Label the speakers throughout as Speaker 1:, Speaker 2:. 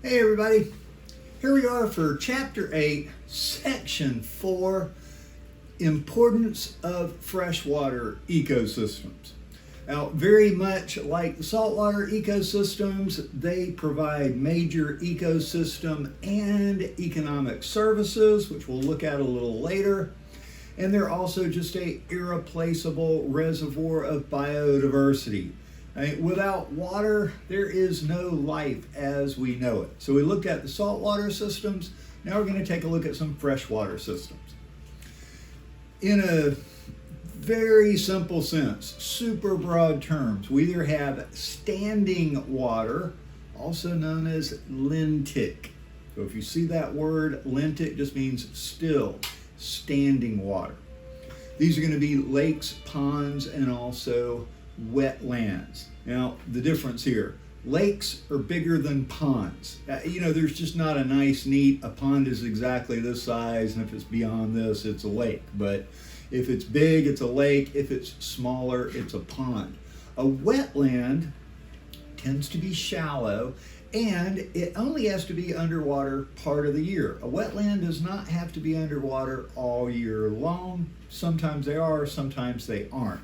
Speaker 1: Hey everybody, here we are for Chapter 8, Section 4, Importance of Freshwater Ecosystems. Now, very much like the saltwater ecosystems, they provide major ecosystem and economic services, which we'll look at a little later. And they're also just an irreplaceable reservoir of biodiversity. Without water, there is no life as we know it. So we looked at the saltwater systems. Now we're going to take a look at some freshwater systems. In a very simple sense, super broad terms, we either have standing water, also known as limnetic. So if you see that word, limnetic, it just means still, standing water. These are going to be lakes, ponds, and also wetlands. Now, the difference here, lakes are bigger than ponds. There's just not a nice, neat, a pond is exactly this size, and if it's beyond this, it's a lake. But if it's big, it's a lake. If it's smaller, it's a pond. A wetland tends to be shallow, and it only has to be underwater part of the year. A wetland does not have to be underwater all year long. Sometimes they are, sometimes they aren't.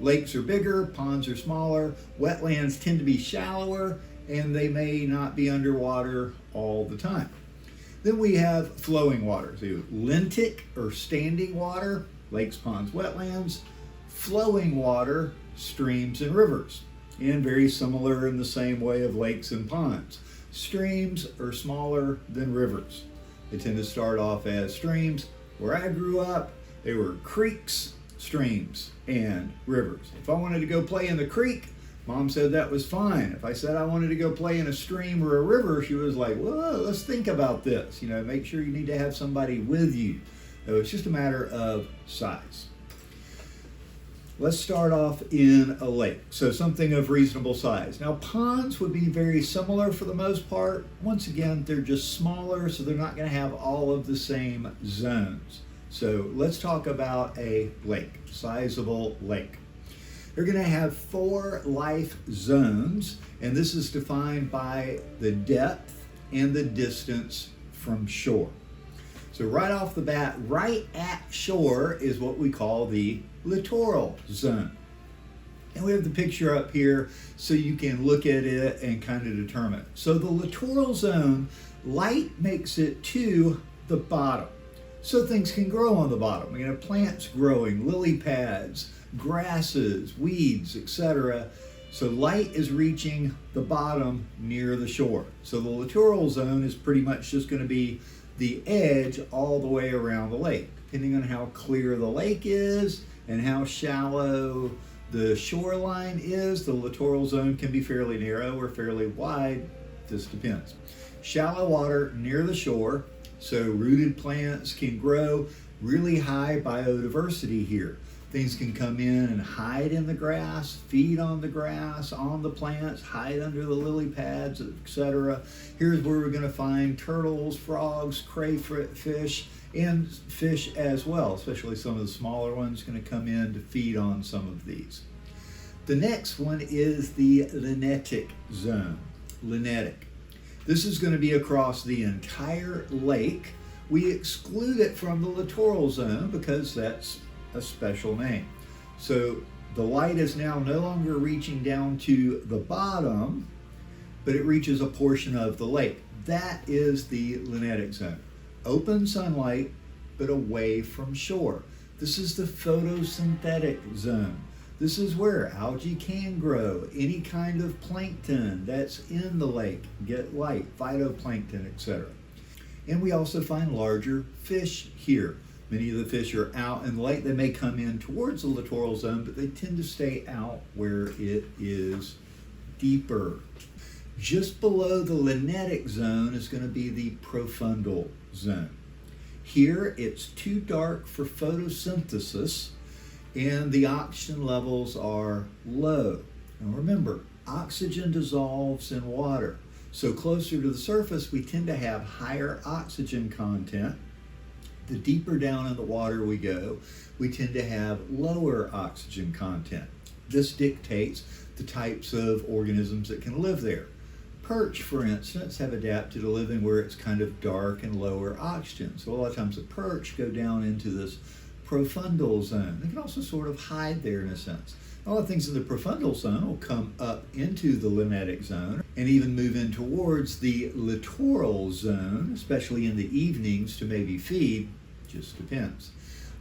Speaker 1: Lakes are bigger, ponds are smaller, wetlands tend to be shallower, and they may not be underwater all the time. Then we have flowing water. So limnetic or standing water, lakes, ponds, wetlands. Flowing water, streams and rivers. And very similar in the same way of lakes and ponds. Streams are smaller than rivers. They tend to start off as streams. Where I grew up, they were creeks, streams, and rivers. If I wanted to go play in the creek, Mom said that was fine. If I said I wanted to go play in a stream or a river, she was like, well, let's think about this. Make sure you need to have somebody with you. So it's just a matter of size. Let's start off in a lake, so something of reasonable size. Now, ponds would be very similar for the most part. Once again, they're just smaller, so they're not going to have all of the same zones. So let's talk about a lake, sizable lake. They're going to have 4 life zones, and this is defined by the depth and the distance from shore. So right off the bat, right at shore is what we call the Littoral Zone. And we have the picture up here so you can look at it and kind of determine it. So the Littoral Zone, light makes it to the bottom. So things can grow on the bottom. We have plants growing, lily pads, grasses, weeds, etc. So light is reaching the bottom near the shore. So the littoral zone is pretty much just going to be the edge all the way around the lake. Depending on how clear the lake is and how shallow the shoreline is, the littoral zone can be fairly narrow or fairly wide. This depends. Shallow water near the shore, so rooted plants can grow. Really high biodiversity here. Things can come in and hide in the grass, feed on the grass, on the plants, hide under the lily pads, etc. Here's where we're going to find turtles, frogs, crayfish, and fish as well, especially some of the smaller ones going to come in to feed on some of these. The next one is the Lynetic Zone, Lynetic. This is going to be across the entire lake. We exclude it from the littoral zone because that's a special name. So the light is now no longer reaching down to the bottom, but it reaches a portion of the lake. That is the Lynetic Zone. Open sunlight, but away from shore. This is the photosynthetic zone. This is where algae can grow, any kind of plankton that's in the lake, get light, phytoplankton, etc. And we also find larger fish here. Many of the fish are out in the lake. They may come in towards the littoral zone, but they tend to stay out where it is deeper. Just below the Lynetic Zone is going to be the Profundal Zone. Here it's too dark for photosynthesis, and the oxygen levels are low. Now remember, oxygen dissolves in water. So closer to the surface, we tend to have higher oxygen content. The deeper down in the water we go, we tend to have lower oxygen content. This dictates the types of organisms that can live there. Perch, for instance, have adapted to living where it's kind of dark and lower oxygen. So a lot of times the perch go down into this Profundal Zone. They can also sort of hide there in a sense. A lot of things in the Profundal Zone will come up into the Lynetic Zone and even move in towards the Littoral Zone, especially in the evenings to maybe feed, just depends.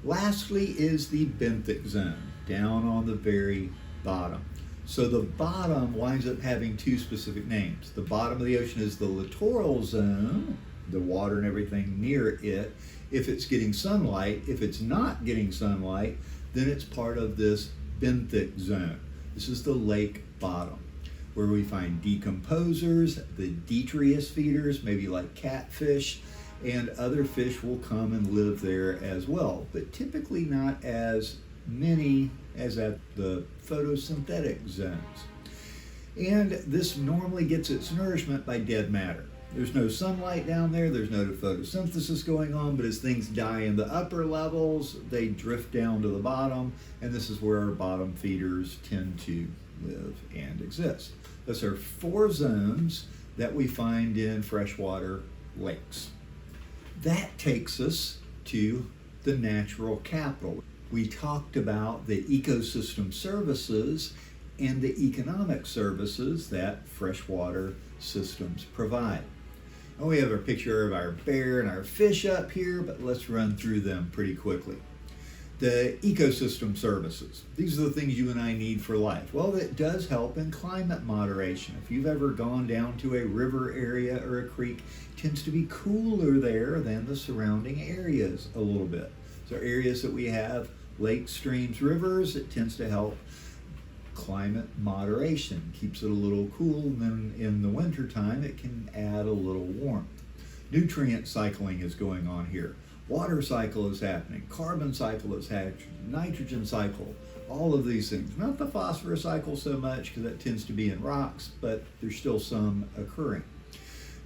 Speaker 1: Lastly is the benthic zone, down on the very bottom. So the bottom winds up having two specific names. The bottom of the ocean is the littoral zone, the water and everything near it, if it's getting sunlight. If it's not getting sunlight, then it's part of this benthic zone. This is the lake bottom, where we find decomposers, the detritus feeders, maybe like catfish, and other fish will come and live there as well, but typically not as many as at the photosynthetic zones. And this normally gets its nourishment by dead matter. There's no sunlight down there, there's no photosynthesis going on, but as things die in the upper levels, they drift down to the bottom, and this is where our bottom feeders tend to live and exist. Those are 4 zones that we find in freshwater lakes. That takes us to the natural capital. We talked about the ecosystem services and the economic services that freshwater systems provide. Now we have a picture of our bear and our fish up here, but let's run through them pretty quickly. The ecosystem services. These are the things you and I need for life. Well, it does help in climate moderation. If you've ever gone down to a river area or a creek, it tends to be cooler there than the surrounding areas a little bit. So areas that we have lakes, streams, rivers, it tends to help climate moderation. Keeps it a little cool, and then in the wintertime it can add a little warmth. Nutrient cycling is going on here. Water cycle is happening, carbon cycle is happening, nitrogen cycle, all of these things. Not the phosphorus cycle so much because that tends to be in rocks, but there's still some occurring.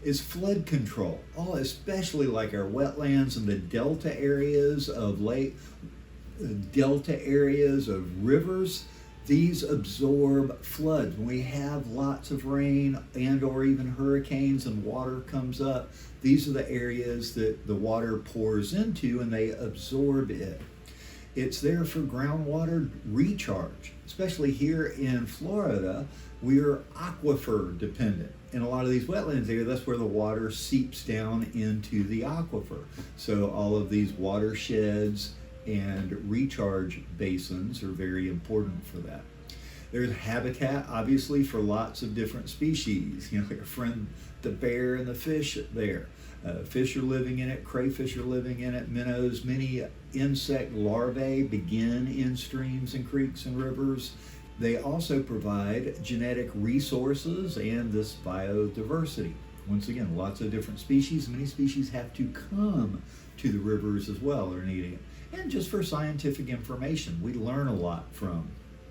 Speaker 1: Is flood control, especially like our wetlands and the delta areas of delta areas of rivers. These absorb floods. When we have lots of rain and or even hurricanes and water comes up, these are the areas that the water pours into and they absorb it. It's there for groundwater recharge. Especially here in Florida, we are aquifer dependent. In a lot of these wetlands areas, that's where the water seeps down into the aquifer. So all of these watersheds and recharge basins are very important for that. There's habitat, obviously, for lots of different species. You know, like our friend, the bear and the fish there. Fish are living in it, crayfish are living in it, minnows, many insect larvae begin in streams and creeks and rivers. They also provide genetic resources and this biodiversity. Once again, lots of different species. Many species have to come to the rivers as well. They're needing it. And just for scientific information, we learn a lot from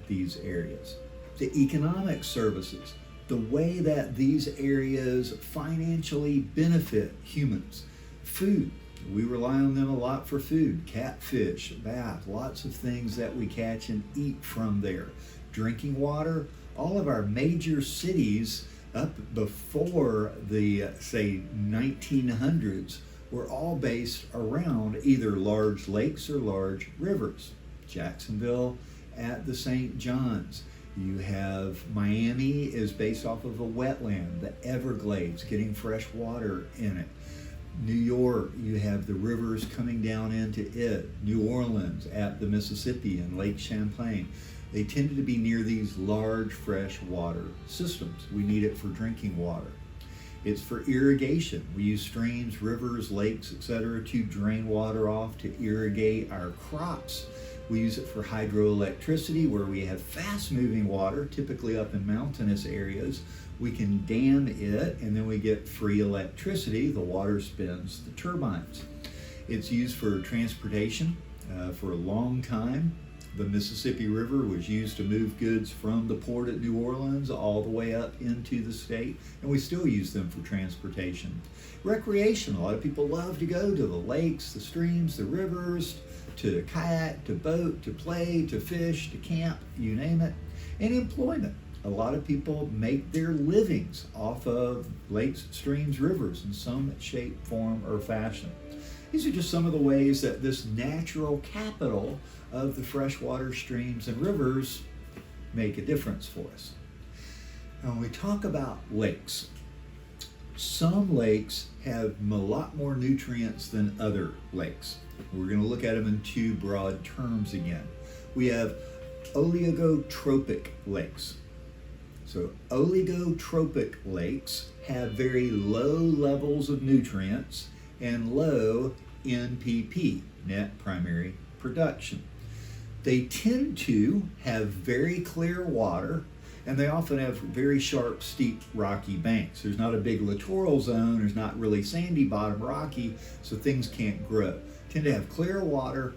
Speaker 1: these areas. The economic services, the way that these areas financially benefit humans. Food, we rely on them a lot for food. Catfish, bass, lots of things that we catch and eat from there. Drinking water, all of our major cities up before the, say, 1900s were all based around either large lakes or large rivers. Jacksonville at the St. John's. You have Miami is based off of a wetland, the Everglades, getting fresh water in it. New York, you have the rivers coming down into it. New Orleans at the Mississippi and Lake Champlain. They tended to be near these large freshwater systems. We need it for drinking water. It's for irrigation. We use streams, rivers, lakes, etc. to drain water off to irrigate our crops. We use it for hydroelectricity where we have fast-moving water, typically up in mountainous areas. We can dam it and then we get free electricity. The water spins the turbines. It's used for transportation for a long time. The Mississippi River was used to move goods from the port at New Orleans all the way up into the state, and we still use them for transportation. Recreation, a lot of people love to go to the lakes, the streams, the rivers, to kayak, to boat, to play, to fish, to camp, you name it. And employment. A lot of people make their livings off of lakes, streams, rivers in some shape, form, or fashion. These are just some of the ways that this natural capital of the freshwater streams and rivers make a difference for us. Now, when we talk about lakes, some lakes have a lot more nutrients than other lakes. We're going to look at them in two broad terms again. We have oligotrophic lakes. So oligotrophic lakes have very low levels of nutrients and low NPP, net primary production. They tend to have very clear water, and they often have very sharp, steep, rocky banks. There's not a big littoral zone, there's not really sandy bottom rocky, so things can't grow. Tend to have clear water,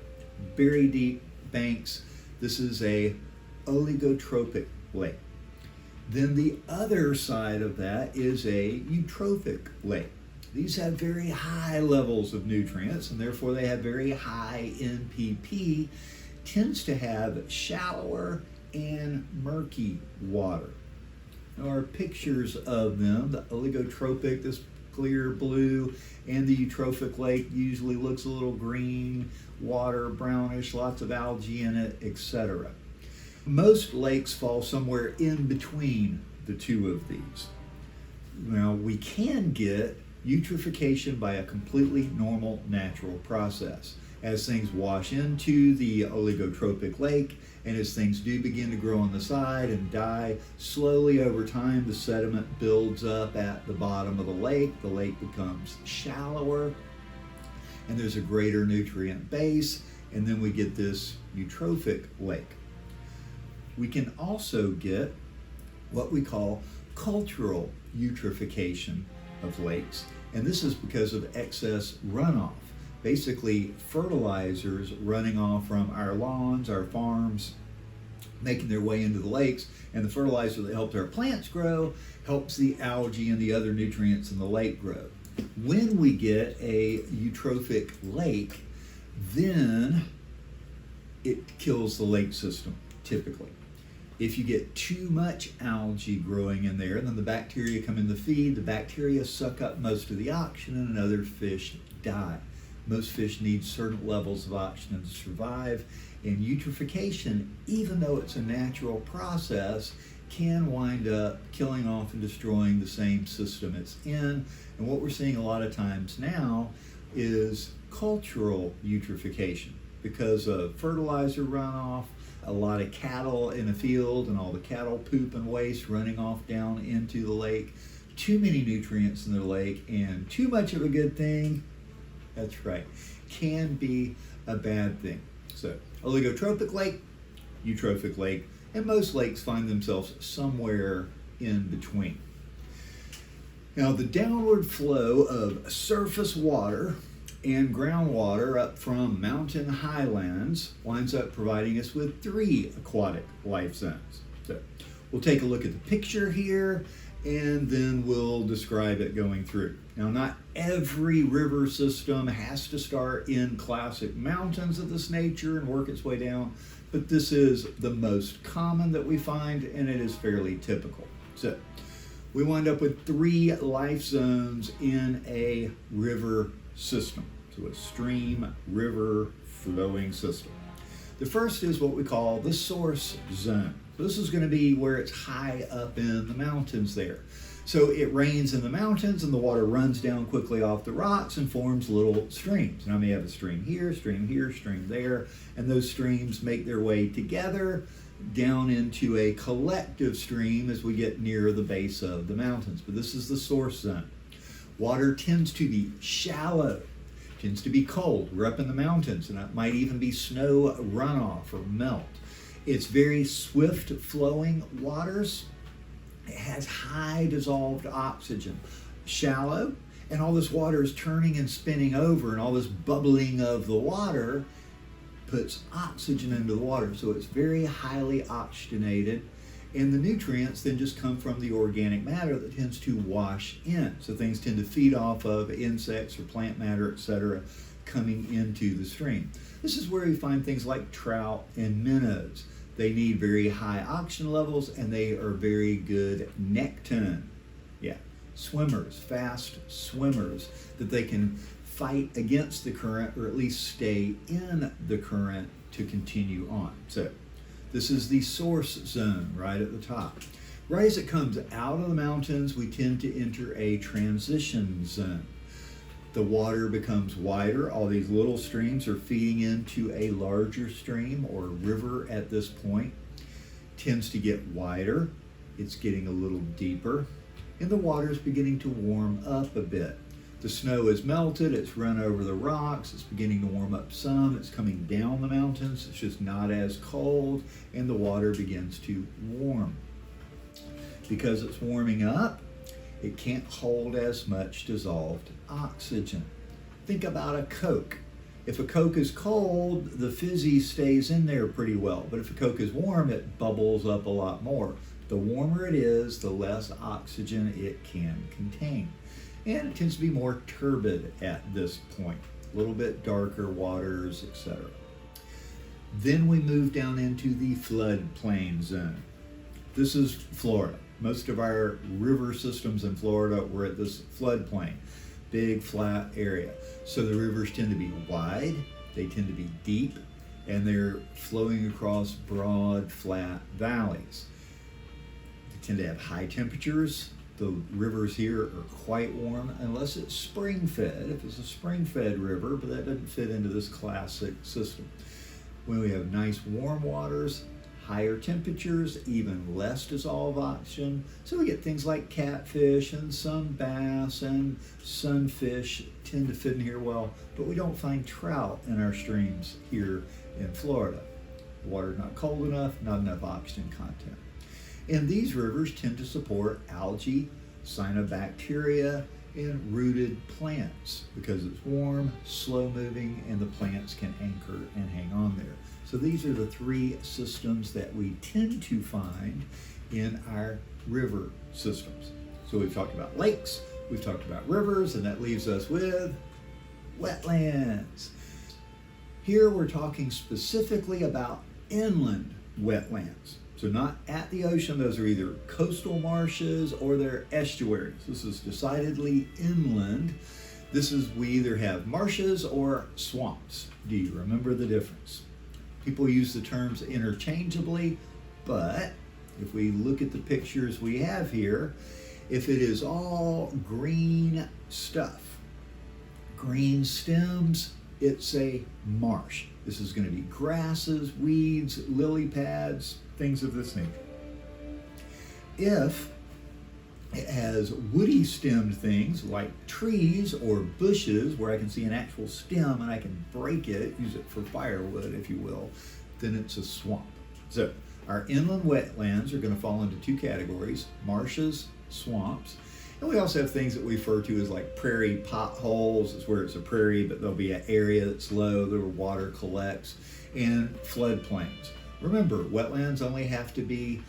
Speaker 1: very deep banks. This is a oligotrophic lake. Then the other side of that is a eutrophic lake. These have very high levels of nutrients, and therefore they have very high NPP, tends to have shallower and murky water. There are pictures of them. The oligotrophic, this clear blue, and the eutrophic lake usually looks a little green, water brownish, lots of algae in it, etc. Most lakes fall somewhere in between the two of these. Now, we can get eutrophication by a completely normal natural process. As things wash into the oligotrophic lake, and as things do begin to grow on the side and die, slowly over time the sediment builds up at the bottom of the lake becomes shallower, and there's a greater nutrient base, and then we get this eutrophic lake. We can also get what we call cultural eutrophication of lakes, and this is because of excess runoff. Basically, fertilizers running off from our lawns, our farms, making their way into the lakes, and the fertilizer that helps our plants grow helps the algae and the other nutrients in the lake grow. When we get a eutrophic lake, then it kills the lake system, typically. If you get too much algae growing in there, then the bacteria come in the feed, the bacteria suck up most of the oxygen, and other fish die. Most fish need certain levels of oxygen to survive, and eutrophication, even though it's a natural process, can wind up killing off and destroying the same system it's in. And what we're seeing a lot of times now is cultural eutrophication because of fertilizer runoff, a lot of cattle in a field and all the cattle poop and waste running off down into the lake. Too many nutrients in the lake and too much of a good thing, that's right, can be a bad thing. So oligotrophic lake, eutrophic lake, and most lakes find themselves somewhere in between. Now, the downward flow of surface water and groundwater up from mountain highlands winds up providing us with 3 aquatic life zones. So we'll take a look at the picture here, and then we'll describe it going through. Now, not every river system has to start in classic mountains of this nature and work its way down, but this is the most common that we find, and it is fairly typical. So we wind up with 3 life zones in a river system. So a stream, river, flowing system. The first is what we call the source zone. So this is going to be where it's high up in the mountains there. So it rains in the mountains and the water runs down quickly off the rocks and forms little streams. Now, I may have a stream here, stream there, and those streams make their way together down into a collective stream as we get near the base of the mountains. But this is the source zone. Water tends to be shallow, tends to be cold. We're up in the mountains, and it might even be snow runoff or melt. It's very swift flowing waters. It has high dissolved oxygen. Shallow, and all this water is turning and spinning over, and all this bubbling of the water puts oxygen into the water. So it's very highly oxygenated, and the nutrients then just come from the organic matter that tends to wash in. So things tend to feed off of insects or plant matter, etc., coming into the stream. This is where you find things like trout and minnows. They need very high oxygen levels, and they are very good nekton. Yeah, swimmers, fast swimmers, that they can fight against the current or at least stay in the current to continue on. So this is the source zone right at the top. Right as it comes out of the mountains, we tend to enter a transition zone. The water becomes wider. All these little streams are feeding into a larger stream or river at this point. Tends to get wider. It's getting a little deeper. And the water is beginning to warm up a bit. The snow is melted. It's run over the rocks. It's beginning to warm up some. It's coming down the mountains. It's just not as cold. And the water begins to warm. Because it's warming up, it can't hold as much dissolved oxygen. Think about a Coke. If a Coke is cold, the fizzy stays in there pretty well. But if a Coke is warm, it bubbles up a lot more. The warmer it is, the less oxygen it can contain. And it tends to be more turbid at this point. A little bit darker waters, etc. Then we move down into the floodplain zone. This is Florida. Most of our river systems in Florida were at this floodplain, big flat area. So the rivers tend to be wide, they tend to be deep, and they're flowing across broad, flat valleys. They tend to have high temperatures. The rivers here are quite warm, unless it's spring-fed, if it's a spring-fed river, but that doesn't fit into this classic system. When we have nice warm waters, higher temperatures, even less dissolved oxygen. So we get things like catfish and some bass and sunfish tend to fit in here well, but we don't find trout in our streams here in Florida. The water's not cold enough, not enough oxygen content. And these rivers tend to support algae, cyanobacteria, and rooted plants because it's warm, slow moving, and the plants can anchor and hang on there. So these are the three systems that we tend to find in our river systems. So we've talked about lakes, we've talked about rivers, and that leaves us with wetlands. Here we're talking specifically about inland wetlands. So not at the ocean, those are either coastal marshes or they're estuaries. This is decidedly inland. We either have marshes or swamps. Do you remember the difference? People use the terms interchangeably, but if we look at the pictures we have here, if it is all green stuff, green stems, it's a marsh. This is going to be grasses, weeds, lily pads, things of this nature. If it has woody stemmed things like trees or bushes where I can see an actual stem and I can break it, use it for firewood if you will, then it's a swamp. So our inland wetlands are going to fall into two categories, marshes, swamps. And we also have things that we refer to as like prairie potholes. It's where it's a prairie, but there'll be an area that's low, where water collects, and floodplains. Remember, wetlands only have to be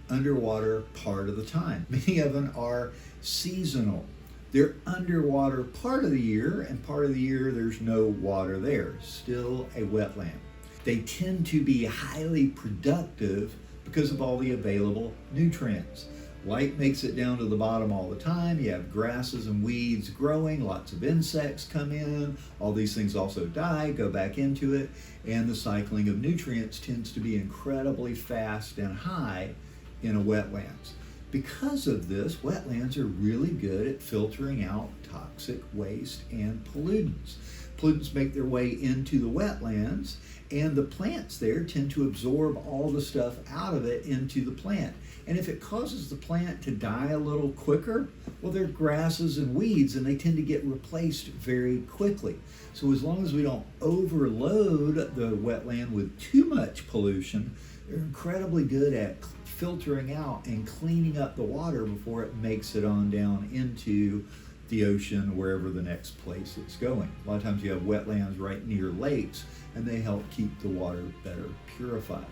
Speaker 1: underwater part of the time. Many of them are seasonal. They're underwater part of the year, and part of the year there's no water there. Still a wetland. They tend to be highly productive because of all the available nutrients. Light makes it down to the bottom all the time. You have grasses and weeds growing, lots of insects come in, all these things also die, go back into it, and the cycling of nutrients tends to be incredibly fast and high in a wetlands. Because of this, wetlands are really good at filtering out toxic waste and pollutants. Pollutants make their way into the wetlands, and the plants there tend to absorb all the stuff out of it into the plant. And if it causes the plant to die a little quicker, well, they're grasses and weeds, and they tend to get replaced very quickly. So as long as we don't overload the wetland with too much pollution, they're incredibly good at filtering out and cleaning up the water before it makes it on down into the ocean, wherever the next place it's going. A lot of times you have wetlands right near lakes, and they help keep the water better purified.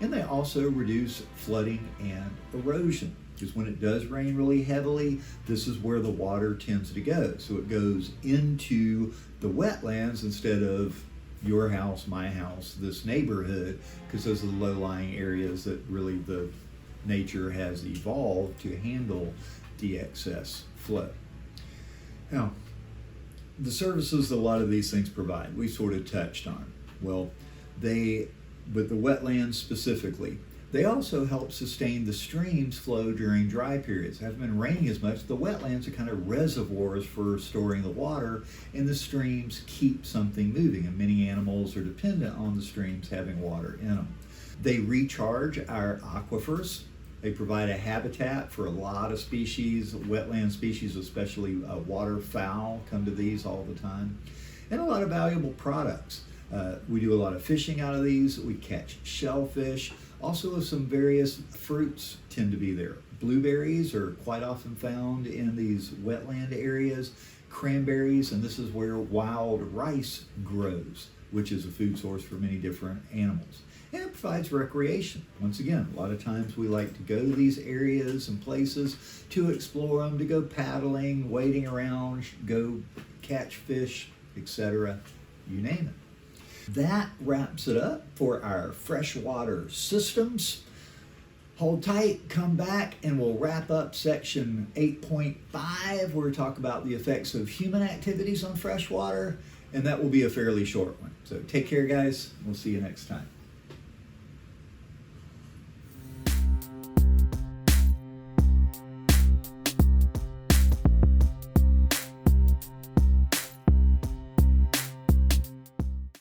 Speaker 1: And they also reduce flooding and erosion, because when it does rain really heavily, this is where the water tends to go. So it goes into the wetlands instead of your house, my house, this neighborhood, because those are the low-lying areas that really the nature has evolved to handle the excess flow. Now, the services that a lot of these things provide, we sort of touched on. Well, with the wetlands specifically, they also help sustain the streams flow during dry periods. It hasn't been raining as much. The wetlands are kind of reservoirs for storing the water, and the streams keep something moving, and many animals are dependent on the streams having water in them. They recharge our aquifers. They provide a habitat for a lot of species, wetland species, especially waterfowl come to these all the time, and a lot of valuable products. We do a lot of fishing out of these. We catch shellfish. Also, some various fruits tend to be there. Blueberries are quite often found in these wetland areas. Cranberries, and this is where wild rice grows, which is a food source for many different animals. And it provides recreation. Once again, a lot of times we like to go to these areas and places to explore them, to go paddling, wading around, go catch fish, etc., you name it. That wraps it up for our freshwater systems. Hold tight, come back, and we'll wrap up section 8.5, where we talk about the effects of human activities on freshwater, and that will be a fairly short one. So take care, guys. We'll see you next time.